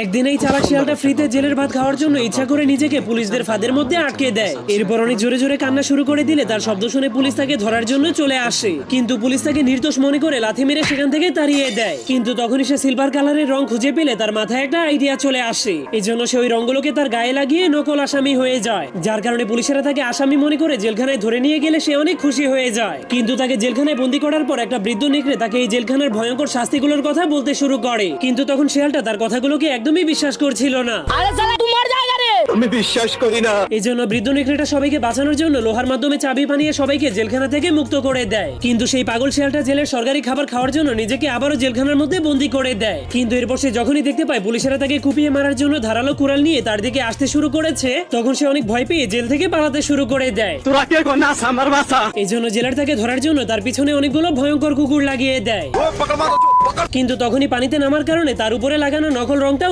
একদিন এই চালাক শিয়ালটা ফ্রিতে জেলের ভাত খাওয়ার জন্য ইচ্ছা করে নিজেকে পুলিশদের ফাঁদের মধ্যে আটকে দেয়। এরপর অনেক জোরে জোরে কান্না শুরু করে দিলে তার শব্দ শুনে পুলিশ তাকে ধরার জন্য চলে আসে, কিন্তু পুলিশ তাকে নির্দোষ মনে করে লাথি মেরে সেখান থেকে তাড়িয়ে দেয়। কিন্তু তখনই সে সিলভার কালারের রং খুঁজে পেলে তার মাথায় একটা আইডিয়া চলে আসে। এই জন্য সে ওই রঙগুলোকে তার গায়ে লাগিয়ে নকল আসামি হয়ে যায়, যার কারণে পুলিশেরা তাকে আসামি মনে করে জেলখানায় ধরে নিয়ে গেলে সে অনেক খুশি হয়ে যায়। কিন্তু তাকে জেলখানায় বন্দি করার পর একটা বৃদ্ধ নেকড়ে তাকে এই জেলখানার ভয়ঙ্কর শাস্তিগুলোর কথা বলতে শুরু করে, কিন্তু তখন শিয়ালটা তার কথাগুলোকে একদমই বিশ্বাস করছিল না। আমি বিশ্বাস করি না। এই জন্য বৃদ্ধ নেকড়েটা সবাইকে বাঁচানোর জন্য লোহার মাধ্যমে চাবি বানিয়ে সবাইকে জেলখানা থেকে মুক্ত করে দেয়। কিন্তু সেই পাগল শিয়ালটা জেলের সরকারি খাবার খাওয়ার জন্য নিজেকে আবারও জেলখানার মধ্যে বন্দি করে দেয়। কিন্তু এরপর সে যখনই দেখতে পায় পুলিশেরা তাকে কুপিয়ে মারার জন্য ধারালো কুড়াল নিয়ে তার দিকে আসতে শুরু করেছে, তখন সে অনেক ভয় পেয়ে জেল থেকে পালাতে শুরু করে দেয়। তোরা কে কোনাস আমার বাসা? এই জন্য জেলার তাকে ধরার জন্য তার পিছনে অনেকগুলো ভয়ঙ্কর কুকুর লাগিয়ে দেয়। কিন্তু তখনই পানিতে নামার কারণে তার উপরে লাগানো নকল রংটা